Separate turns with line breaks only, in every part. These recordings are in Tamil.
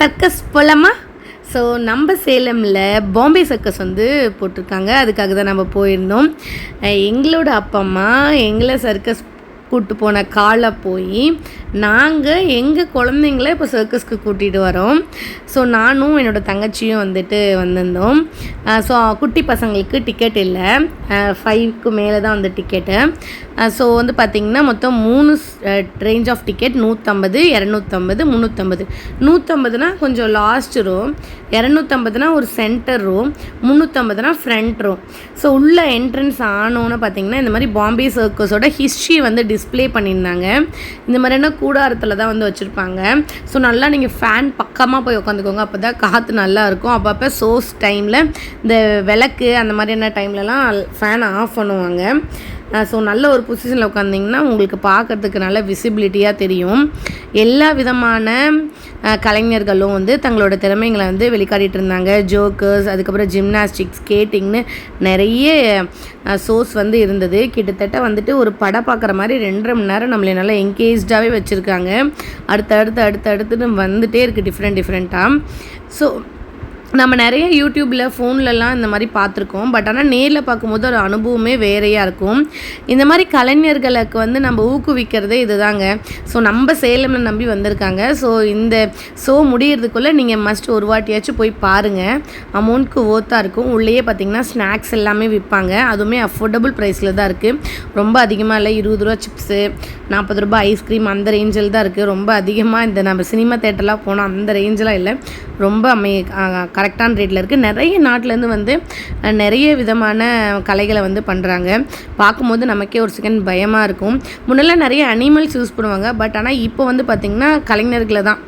சர்க்கஸ் போலாமா? ஸோ நம்ம சேலமில் பாம்பே சர்க்கஸ் வந்து போட்டிருக்காங்க. அதுக்காக தான் நம்ம போயிருந்தோம். எங்களோட அப்பா அம்மா எங்களை சர்க்கஸ் கூப்பிட்டு போன காலை போய் நாங்கள் எங்கள் குழந்தைங்கள இப்போ சர்க்கஸ்க்கு கூட்டிகிட்டு வரோம். ஸோ நானும் என்னோடய தங்கச்சியும் வந்துட்டு வந்திருந்தோம். ஸோ குட்டி பசங்களுக்கு டிக்கெட் இல்லை, 5க்கு மேலே தான் வந்து டிக்கெட்டு. ஸோ வந்து பார்த்திங்கன்னா மொத்தம் 3 ரேஞ்ச் ஆஃப் டிக்கெட், 150, 250, 350. 150னா கொஞ்சம் லாஸ்ட் ரோ, 250னா ஒரு சென்டர் ரோ, 350னா ஃப்ரண்ட் ரோ. ஸோ உள்ள என்ட்ரன்ஸ் ஆனோன்னு பார்த்திங்கன்னா இந்த மாதிரி பாம்பே சர்க்கஸோட ஹிஸ்ட்ரி வந்து டிஸ்பிளே பண்ணியிருந்தாங்க. இந்த மாதிரியான கூடாரத்தில் தான் வந்து வச்சுருப்பாங்க. ஸோ நல்லா நீங்கள் ஃபேன் பக்கமாக போய் உட்காந்துக்கோங்க, அப்போ தான் காற்று நல்லா இருக்கும். அப்பப்போ சோர்ஸ் டைமில் இந்த விளக்கு அந்த மாதிரியான டைம்லலாம் ஃபேனை ஆஃப் பண்ணுவாங்க. ஸோ நல்ல ஒரு பொசிஷனில் உட்காந்திங்கன்னா உங்களுக்கு பார்க்குறதுக்கு நல்ல விசிபிலிட்டியாக தெரியும். எல்லா விதமான கலைஞர்களும் வந்து தங்களோட திறமைகளை வந்து வெளிக்காட்டிகிட்டு இருந்தாங்க. ஜோக்கர்ஸ், அதுக்கப்புறம் ஜிம்னாஸ்டிக்ஸ், ஸ்கேட்டிங்னு நிறைய ஷோஸ் வந்து இருந்தது. கிட்டத்தட்ட வந்துட்டு ஒரு படம் பார்க்குற மாதிரி 2.5 மணி நேரம் நம்மளை நல்லா என்கேஜ்டாகவே வச்சுருக்காங்க. அடுத்தடுத்துன்னு வந்துகிட்டே இருக்குது டிஃப்ரெண்ட்டாக. ஸோ நம்ம நிறைய யூடியூப்பில் ஃபோன்லலாம் இந்த மாதிரி பார்த்துருக்கோம். பட் ஆனால் நேரில் பார்க்கும்போது ஒரு அனுபவமே வேறையாக இருக்கும். இந்த மாதிரி கலைஞர்களுக்கு வந்து நம்ம ஊக்குவிக்கிறதே இதுதாங்க. ஸோ நம்ம சேலமில் நம்பி வந்திருக்காங்க. ஸோ இந்த ஷோ முடியறதுக்குள்ளே நீங்கள் மஸ்ட் ஒரு வாட்டியாச்சும் போய் பாருங்கள். அமௌண்ட்க்கு ஓர்த்தாக இருக்கும். உள்ளேயே பார்த்திங்கன்னா ஸ்நாக்ஸ் எல்லாமே விற்பாங்க. அதுவுமே அஃபோர்டபுள் ப்ரைஸில் தான் இருக்குது. ரொம்ப அதிகமாக இல்லை. 20 ரூபா சிப்ஸு, 40 ரூபா ஐஸ்கிரீம், அந்த ரேஞ்சில் தான் இருக்குது. ரொம்ப அதிகமாக இந்த நம்ம சினிமா தேட்டர்லாம் போனால் அந்த ரேஞ்செலாம் இல்லை. ரொம்ப கரெக்டான ரேட்டில் இருக்குது. நிறைய நாட்டிலேருந்து வந்து நிறைய விதமான கலைகளை வந்து பண்ணுறாங்க. பார்க்கும்போது நமக்கே ஒரு செகண்ட் பயமாக இருக்கும். முன்னெல்லாம் நிறைய அனிமல்ஸ் யூஸ் பண்ணுவாங்க. பட் ஆனால் இப்போ வந்து பார்த்திங்கன்னா கலைஞர்களை தான்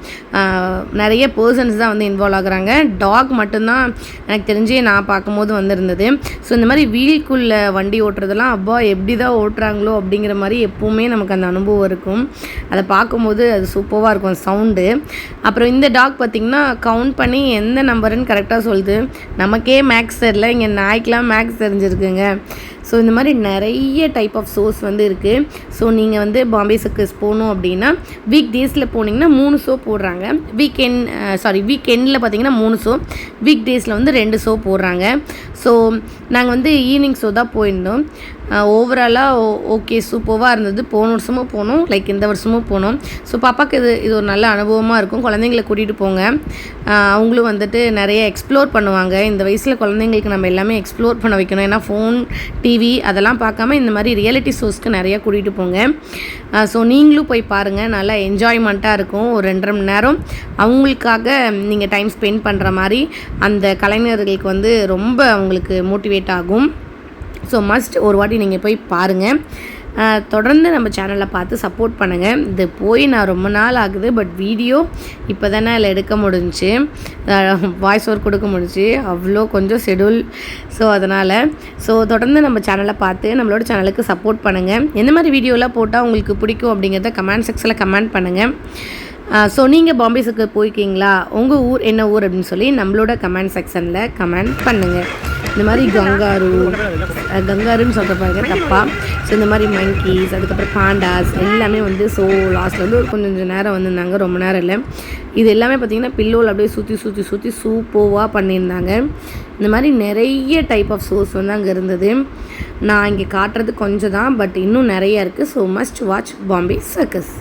நிறைய பர்சன்ஸ் தான் வந்து இன்வால்வ் ஆகுறாங்க. டாக் மட்டும்தான் எனக்கு தெரிஞ்சு நான் பார்க்கும்போது வந்துருந்தது. ஸோ இந்த மாதிரி வீலுக்குள்ளே வண்டி ஓட்டுறதெல்லாம் அப்பா எப்படி தான் ஓட்டுறாங்களோ அப்படிங்கிற மாதிரி எப்போவுமே நமக்கு அந்த அனுபவம் இருக்கும். அதை பார்க்கும்போது அது சூப்பராக இருக்கும் சவுண்டு. அப்புறம் இந்த டாக் பார்த்திங்கன்னா கவுண்ட் பண்ணி எந்த நம்பருன்னு கரெக்டாக சொல்லுது. நமக்கே மேக்ஸ் தெரியல, இங்கே நாய்க்கெலாம் மேக்ஸ் தெரிஞ்சிருக்குங்க. ஸோ இந்த மாதிரி நிறைய டைப் ஆஃப் ஷோஸ் வந்து இருக்குது. ஸோ நீங்கள் வந்து பாம்பே சர்க்கஸ் போகணும் அப்படின்னா வீக் டேஸில் போனீங்கன்னா 3 ஷோ போடுறாங்க. வீக்கெண்டில் பார்த்தீங்கன்னா 3 ஷோ, வீக் டேஸில் வந்து 2 ஷோ போடுறாங்க. ஸோ நாங்கள் வந்து ஈவினிங் ஷோ தான் போயிருந்தோம். ஓவராலாக ஓகே, சூப்பராக இருந்தது. போன வருஷமும் போனோம், லைக் இந்த வருஷமும் போனோம். ஸோ பாப்பாவுக்கு இது ஒரு நல்ல அனுபவமாக இருக்கும். குழந்தைங்களை கூட்டிகிட்டு போங்க. அவங்களும் வந்துட்டு நிறைய எக்ஸ்ப்ளோர் பண்ணுவாங்க. இந்த வயசில் குழந்தைங்களுக்கு நம்ம எல்லாமே எக்ஸ்ப்ளோர் பண்ண வைக்கணும். ஏன்னா ஃபோன், டிவி அதெல்லாம் பார்க்காம இந்த மாதிரி ரியாலிட்டி ஷோஸ்க்கு நிறையா கூட்டிகிட்டு போங்க. ஸோ நீங்களும் போய் பாருங்கள். நல்லா என்ஜாய்மெண்ட்டாக இருக்கும். ஒரு 2.5 மணி நேரம் அவங்களுக்காக நீங்கள் டைம் ஸ்பெண்ட் பண்ணுற மாதிரி அந்த கலைஞர்களுக்கு வந்து ரொம்ப அவங்களுக்கு மோட்டிவேட் ஆகும். ஸோ மஸ்ட் ஒரு வாட்டி நீங்கள் போய் பாருங்கள். தொடர்ந்து நம்ம சேனலில் பார்த்து சப்போர்ட் பண்ணுங்கள். இது போய் நான் ரொம்ப நாள் ஆகுது. பட் வீடியோ இப்போ தானே அதில் எடுக்க முடிஞ்சிச்சு, வாய்ஸ் ஓவர் கொடுக்க முடிஞ்சிச்சு. அவ்வளோ கொஞ்சம் ஷெடியூல். ஸோ அதனால் தொடர்ந்து நம்ம சேனலை பார்த்து நம்மளோட சேனலுக்கு சப்போர்ட் பண்ணுங்கள். எந்த மாதிரி வீடியோலாம் போட்டால் உங்களுக்கு பிடிக்கும் அப்படிங்கிறத கமெண்ட் செக்ஷனில் கமெண்ட் பண்ணுங்கள். ஸோ நீங்கள் பாம்பே சர்க்கஸ் போயிருக்கீங்களா? உங்கள் ஊர் என்ன ஊர் அப்படின்னு சொல்லி நம்மளோட கமெண்ட் செக்ஷனில் கமெண்ட் பண்ணுங்கள். இந்த மாதிரி கங்காருன்னு சொல்கிற பாருங்க தப்பாக. ஸோ இந்த மாதிரி மங்கீஸ், அதுக்கப்புறம் பாண்டாஸ் எல்லாமே வந்து ஸோ லாஸ்ட்டில் வந்து ஒரு கொஞ்சம் நேரம் வந்திருந்தாங்க, ரொம்ப நேரம் இல்லை. இது எல்லாமே பார்த்திங்கன்னா பில்லோவில் அப்படியே சுற்றி சூப்பராக பண்ணியிருந்தாங்க. இந்த மாதிரி நிறைய டைப் ஆஃப் ஷோஸ் வந்து அங்கே இருந்தது. நான் இங்கே காட்டுறது கொஞ்சம் தான், பட் இன்னும் நிறையா இருக்குது. So must watch Bombay circus.